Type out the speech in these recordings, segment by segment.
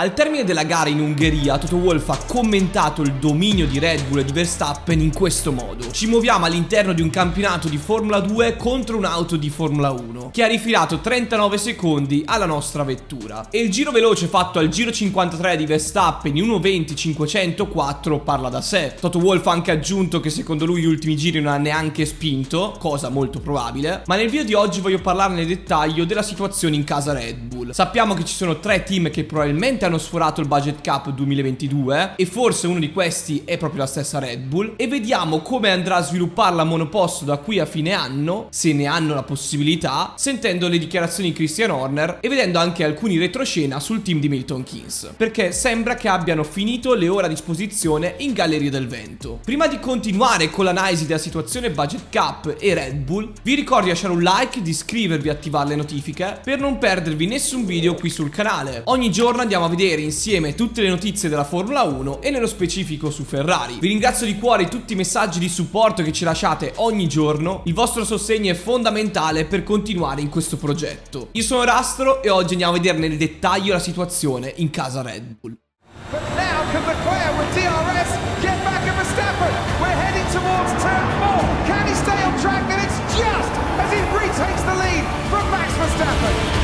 Al termine della gara in Ungheria, Toto Wolff ha commentato il dominio di Red Bull e di Verstappen in questo modo: ci muoviamo all'interno di un campionato di Formula 2 contro un'auto di Formula 1 che ha rifilato 39 secondi alla nostra vettura, e il giro veloce fatto al giro 53 di Verstappen in 1:20.504 parla da sé. Toto Wolff ha anche aggiunto che secondo lui gli ultimi giri non ha neanche spinto, cosa molto probabile, ma nel video di oggi voglio parlare nel dettaglio della situazione in casa Red Bull. Sappiamo che ci sono tre team che probabilmente hanno sforato il budget cap 2022 e forse uno di questi è proprio la stessa Red Bull, e vediamo come andrà a sviluppare la monoposto da qui a fine anno, se ne hanno la possibilità, sentendo le dichiarazioni di Christian Horner e vedendo anche alcuni retroscena sul team di Milton Keynes, perché sembra che abbiano finito le ore a disposizione in Galleria del Vento. Prima di continuare con l'analisi della situazione budget cap e Red Bull, vi ricordo di lasciare un like, di iscrivervi e attivare le notifiche per non perdervi nessun video qui sul canale. Ogni giorno andiamo a vedere insieme tutte le notizie della Formula 1 e nello specifico su Ferrari. Vi ringrazio di cuore di tutti i messaggi di supporto che ci lasciate ogni giorno. Il vostro sostegno è fondamentale per continuare in questo progetto. Io sono Rastro e oggi andiamo a vedere nel dettaglio la situazione in casa Red Bull. But now can Leclerc with DRS get back at Verstappen? We're heading towards turn 4. Can he stay on track? And it's just as he retakes the lead from Max Verstappen.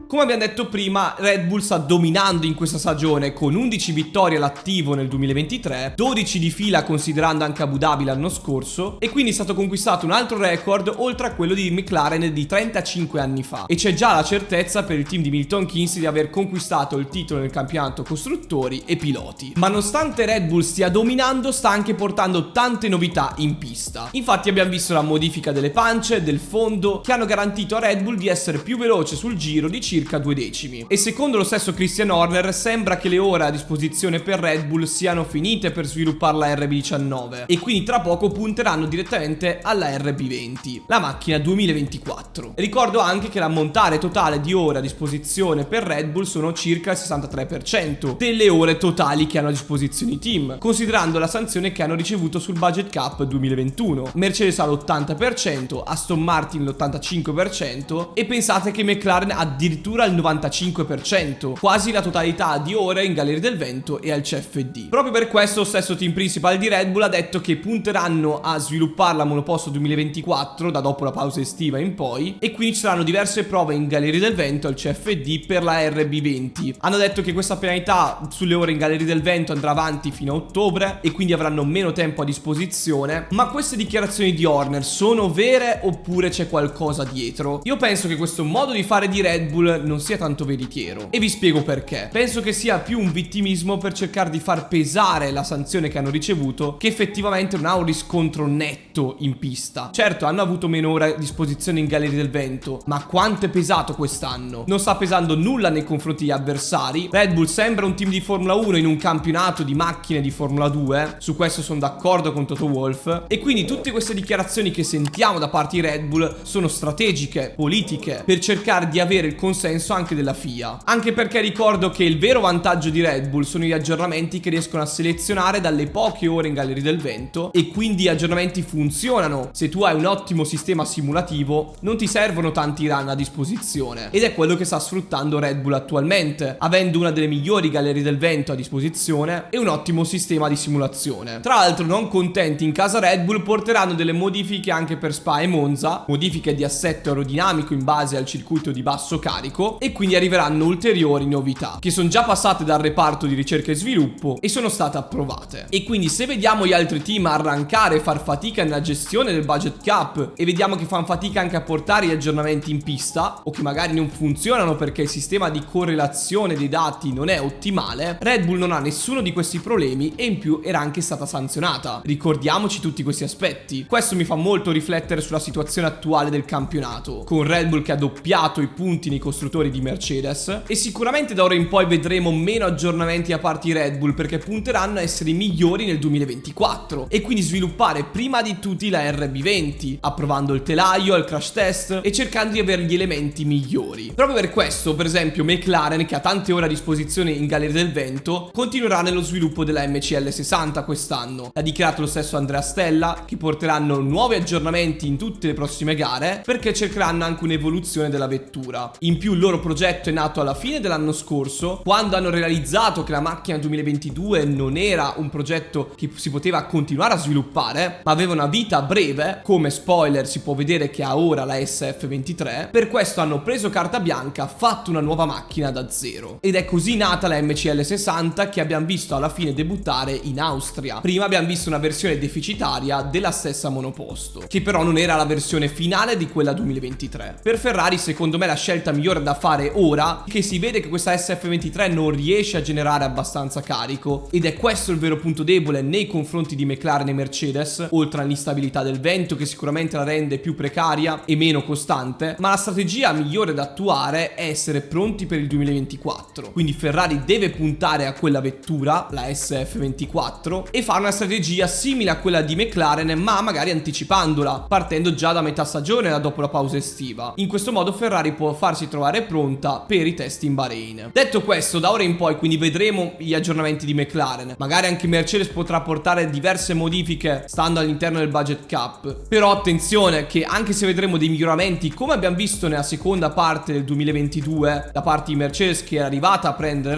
Come abbiamo detto prima, Red Bull sta dominando in questa stagione con 11 vittorie all'attivo nel 2023, 12 di fila considerando anche Abu Dhabi l'anno scorso, e quindi è stato conquistato un altro record oltre a quello di McLaren di 35 anni fa, e c'è già la certezza per il team di Milton Keynes di aver conquistato il titolo nel campionato costruttori e piloti. Ma nonostante Red Bull stia dominando, sta anche portando tante novità in pista. Infatti abbiamo visto la modifica delle pance, del fondo, che hanno garantito a Red Bull di essere più veloce sul giro di circa 2 decimi, e secondo lo stesso Christian Horner sembra che le ore a disposizione per Red Bull siano finite per sviluppare la RB19 e quindi tra poco punteranno direttamente alla RB20, la macchina 2024. Ricordo anche che l'ammontare totale di ore a disposizione per Red Bull sono circa il 63% delle ore totali che hanno a disposizione i team, considerando la sanzione che hanno ricevuto sul budget cap 2021. Mercedes ha l'80%, Aston Martin l'85% e pensate che McLaren addirittura al 95%, quasi la totalità di ore in Galleria del Vento e al CFD. Proprio per questo lo stesso team principal di Red Bull ha detto che punteranno a sviluppare la monoposto 2024 da dopo la pausa estiva in poi, e quindi ci saranno diverse prove in Galleria del Vento al CFD per la RB20. Hanno detto che questa penalità sulle ore in Galleria del Vento andrà avanti fino a ottobre e quindi avranno meno tempo a disposizione. Ma queste dichiarazioni di Horner sono vere oppure c'è qualcosa dietro? Io penso che questo modo di fare di Red Bull non sia tanto veritiero, e vi spiego perché. Penso che sia più un vittimismo per cercare di far pesare la sanzione che hanno ricevuto, che effettivamente non ha un riscontro netto in pista. Certo, hanno avuto meno ore a disposizione in Galleria del Vento, ma quanto è pesato quest'anno? Non sta pesando nulla nei confronti degli avversari. Red Bull sembra un team di Formula 1 in un campionato di macchine di Formula 2, su questo sono d'accordo con Toto Wolff, e quindi tutte queste dichiarazioni che sentiamo da parte di Red Bull sono strategiche, politiche, per cercare di avere il consenso anche della FIA, anche perché ricordo che il vero vantaggio di Red Bull sono gli aggiornamenti che riescono a selezionare dalle poche ore in Galleria del Vento, e quindi gli aggiornamenti funzionano. Se tu hai un ottimo sistema simulativo non ti servono tanti run a disposizione, ed è quello che sta sfruttando Red Bull attualmente, avendo una delle migliori Gallerie del Vento a disposizione e un ottimo sistema di simulazione. Tra l'altro, non contenti in casa Red Bull, porteranno delle modifiche anche per Spa e Monza, modifiche di assetto aerodinamico in base al circuito di basso carico, e quindi arriveranno ulteriori novità che sono già passate dal reparto di ricerca e sviluppo e sono state approvate. E quindi se vediamo gli altri team arrancare e far fatica nella gestione del budget cap, e vediamo che fanno fatica anche a portare gli aggiornamenti in pista, o che magari non funzionano perché il sistema di correlazione dei dati non è ottimale, Red Bull non ha nessuno di questi problemi e in più era anche stata sanzionata. Ricordiamoci tutti questi aspetti. Questo mi fa molto riflettere sulla situazione attuale del campionato, con Red Bull che ha doppiato i punti nei costruttori di Mercedes, e sicuramente da ora in poi vedremo meno aggiornamenti a parte di Red Bull, perché punteranno a essere migliori nel 2024 e quindi sviluppare prima di tutti la RB20, approvando il telaio, il crash test e cercando di avere gli elementi migliori. Proprio per questo, per esempio, McLaren, che ha tante ore a disposizione in Galleria del Vento, continuerà nello sviluppo della MCL60 quest'anno. L'ha dichiarato lo stesso Andrea Stella, che porteranno nuovi aggiornamenti in tutte le prossime gare perché cercheranno anche un'evoluzione della vettura. In più il loro progetto è nato alla fine dell'anno scorso, quando hanno realizzato che la macchina 2022 non era un progetto che si poteva continuare a sviluppare, ma aveva una vita breve. Come spoiler si può vedere che ha ora la SF23. Per questo hanno preso carta bianca, fatto una nuova macchina da zero, ed è così nata la MCL60 che abbiamo visto alla fine debuttare in Austria. Prima abbiamo visto una versione deficitaria della stessa monoposto, che però non era la versione finale di quella 2023. Per Ferrari secondo me la scelta migliore da fare ora è che si vede che questa SF23 non riesce a generare abbastanza carico, ed è questo il vero punto debole nei confronti di McLaren e Mercedes, oltre all'instabilità del vento che sicuramente la rende più precaria e meno costante. Ma la strategia migliore da attuare è essere pronti per il 2024, quindi Ferrari deve puntare a quella vettura, la SF24, e fare una strategia simile a quella di McLaren, ma magari anticipandola, partendo già da metà stagione, da dopo la pausa estiva. In questo modo Ferrari può farsi trovare pronta per i test in Bahrain. Detto questo, da ora in poi quindi vedremo gli aggiornamenti di McLaren, magari anche Mercedes potrà portare diverse modifiche stando all'interno del budget cap, però attenzione che anche se vedremo dei miglioramenti come abbiamo visto nella seconda parte del 2022 da parte di Mercedes, che è arrivata a prendere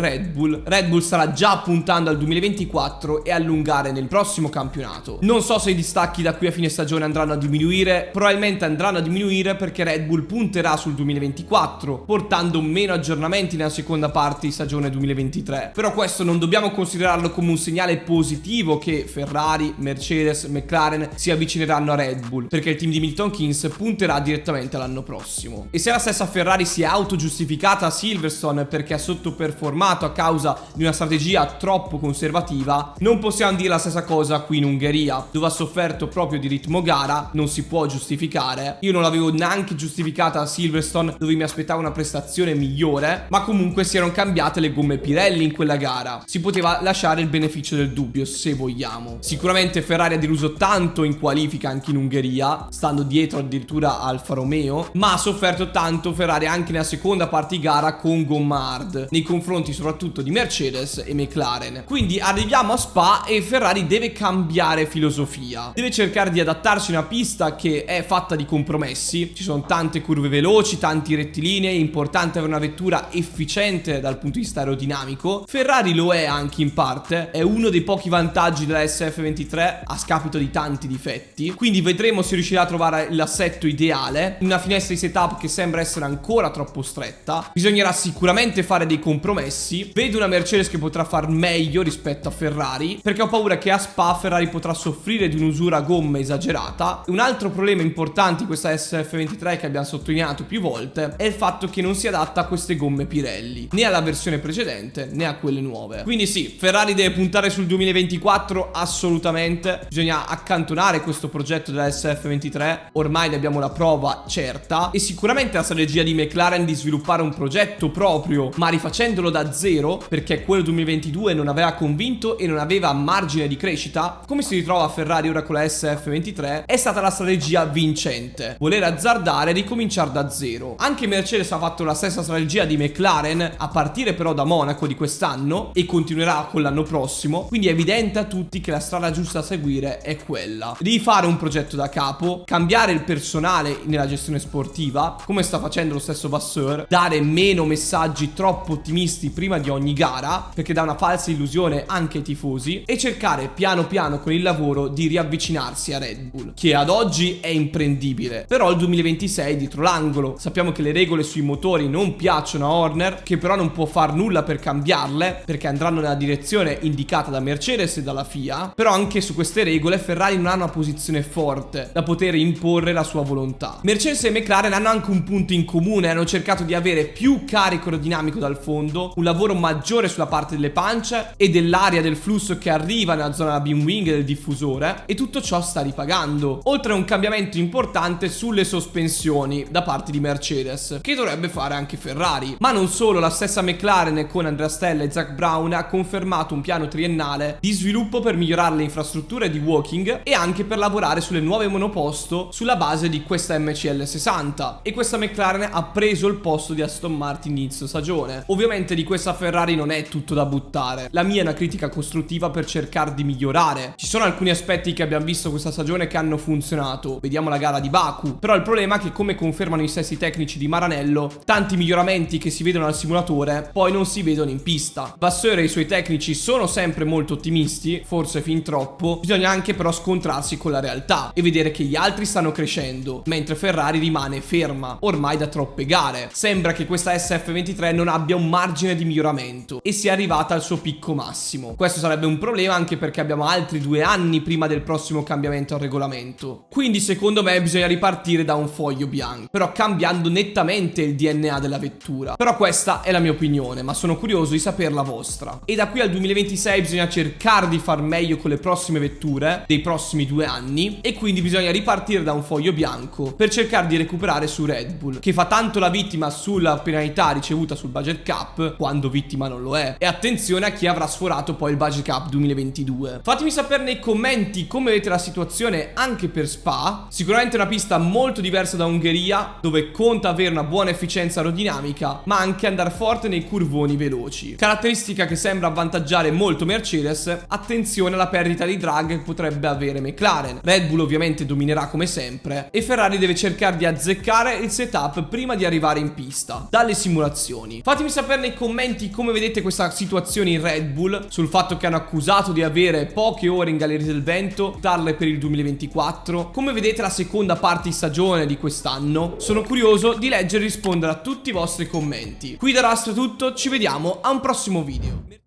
Red Bull starà già puntando al 2024 e allungare nel prossimo campionato. Non so se i distacchi da qui a fine stagione andranno a diminuire, probabilmente andranno a diminuire perché Red Bull punterà sul 2024, portando meno aggiornamenti nella seconda parte di stagione 2023. Però questo non dobbiamo considerarlo come un segnale positivo che Ferrari, Mercedes, McLaren si avvicineranno a Red Bull, perché il team di Milton Keynes punterà direttamente l'anno prossimo. E se la stessa Ferrari si è autogiustificata a Silverstone perché ha sottoperformato a causa di una strategia troppo conservativa, non possiamo dire la stessa cosa qui in Ungheria, dove ha sofferto proprio di ritmo gara. Non si può giustificare. Io non l'avevo neanche giustificata a Silverstone, dove mi aspettavo una prestazione migliore, ma comunque si erano cambiate le gomme Pirelli in quella gara. Si poteva lasciare il beneficio del dubbio, se vogliamo. Sicuramente Ferrari ha deluso tanto in qualifica anche in Ungheria, stando dietro addirittura a Alfa Romeo, ma ha sofferto tanto Ferrari anche nella seconda parte di gara con gomma hard, nei confronti soprattutto di Mercedes e McLaren. Quindi arriviamo a Spa e Ferrari deve cambiare filosofia, deve cercare di adattarsi a una pista che è fatta di compromessi. Ci sono tante curve veloci, tanti rettilinei, è importante avere una vettura efficiente dal punto di vista aerodinamico. Ferrari lo è anche in parte, è uno dei pochi vantaggi della SF23 a scapito di tanti difetti, quindi vedremo se riuscirà a trovare l'assetto ideale in una finestra di setup che sembra essere ancora troppo stretta. Bisognerà sicuramente fare dei compromessi. Vedo una Mercedes che potrà far meglio rispetto a Ferrari, perché ho paura che a Spa Ferrari potrà soffrire di un'usura gomme esagerata. Un altro problema importante di questa SF23 che abbiamo sottolineato più volte è il fatto che non si adatta a queste gomme Pirelli, né alla versione precedente né a quelle nuove. Quindi sì, Ferrari deve puntare sul 2024 assolutamente. Bisogna accantonare questo progetto della SF23, ormai ne abbiamo la prova certa, e sicuramente la strategia di McLaren di sviluppare un progetto proprio ma rifacendolo da zero, perché quello 2022 non aveva convinto e non aveva margine di crescita, come si ritrova Ferrari ora con la SF23, è stata la strategia vincente: voler azzardare e ricominciare da zero. Anche Mercedes ha fatto la stessa strategia di McLaren, a partire però da Monaco di quest'anno, e continuerà con l'anno prossimo. Quindi è evidente a tutti che la strada giusta da seguire è quella di fare un progetto da capo, cambiare il personale nella gestione sportiva, come sta facendo lo stesso Vasseur, dare meno messaggi troppo ottimisti prima di ogni gara, perché dà una falsa illusione anche ai tifosi, e cercare piano piano con il lavoro di riavvicinarsi a Red Bull, che ad oggi è imprendibile. Però il 2026 è dietro l'angolo. Sappiamo che le regole sui motori non piacciono a Horner, che però non può far nulla per cambiarle, perché andranno nella direzione indicata da Mercedes e dalla FIA. Però anche su queste regole Ferrari non ha una posizione forte da poter imporre la sua volontà. Mercedes e McLaren hanno anche un punto in comune: hanno cercato di avere più carico aerodinamico dal fondo, un lavoro maggiore sulla parte delle pance e dell'aria del flusso che arriva nella zona della beam wing e del diffusore, e tutto ciò sta ripagando, oltre a un cambiamento importante sulle sospensioni da parte di Mercedes, che dovrebbe fare anche Ferrari. Ma non solo, la stessa McLaren con Andrea Stella e Zak Brown ha confermato un piano triennale di sviluppo per migliorare le infrastrutture di walking e anche per lavorare sulle nuove monoposto sulla base di questa MCL60, e questa McLaren ha preso il posto di Aston Martin di inizio stagione. Ovviamente di questa Ferrari non è tutto da buttare, la mia è una critica costruttiva per cercare di migliorare. Ci sono alcuni aspetti che abbiamo visto questa stagione che hanno funzionato, vediamo la gara di Baku, però il problema è che, come confermano i stessi tecnici di Maranello, chiaro, tanti miglioramenti che si vedono al simulatore poi non si vedono in pista. Vasseur e i suoi tecnici sono sempre molto ottimisti, forse fin troppo. Bisogna anche però scontrarsi con la realtà e vedere che gli altri stanno crescendo, mentre Ferrari rimane ferma, ormai da troppe gare. Sembra che questa SF23 non abbia un margine di miglioramento e sia arrivata al suo picco massimo. Questo sarebbe un problema anche perché abbiamo altri 2 anni prima del prossimo cambiamento al regolamento. Quindi secondo me bisogna ripartire da un foglio bianco, però cambiando nettamente il DNA della vettura. Però questa è la mia opinione, ma sono curioso di sapere la vostra. E da qui al 2026 bisogna cercare di far meglio con le prossime vetture dei prossimi 2 anni, e quindi bisogna ripartire da un foglio bianco per cercare di recuperare su Red Bull, che fa tanto la vittima sulla penalità ricevuta sul budget cap quando vittima non lo è. E attenzione a chi avrà sforato poi il budget cap 2022. Fatemi sapere nei commenti come vedete la situazione anche per Spa. Sicuramente una pista molto diversa da Ungheria, dove conta avere una buona efficienza aerodinamica ma anche andare forte nei curvoni veloci, caratteristica che sembra avvantaggiare molto Mercedes. Attenzione alla perdita di drag che potrebbe avere McLaren. Red Bull ovviamente dominerà come sempre e Ferrari deve cercare di azzeccare il setup prima di arrivare in pista dalle simulazioni. Fatemi sapere nei commenti come vedete questa situazione in Red Bull, sul fatto che hanno accusato di avere poche ore in Galleria del Vento, darle per il 2024, come vedete la seconda parte di stagione di quest'anno. Sono curioso di leggere e rispondere a tutti i vostri commenti. Qui da Rastro è tutto, ci vediamo a un prossimo video.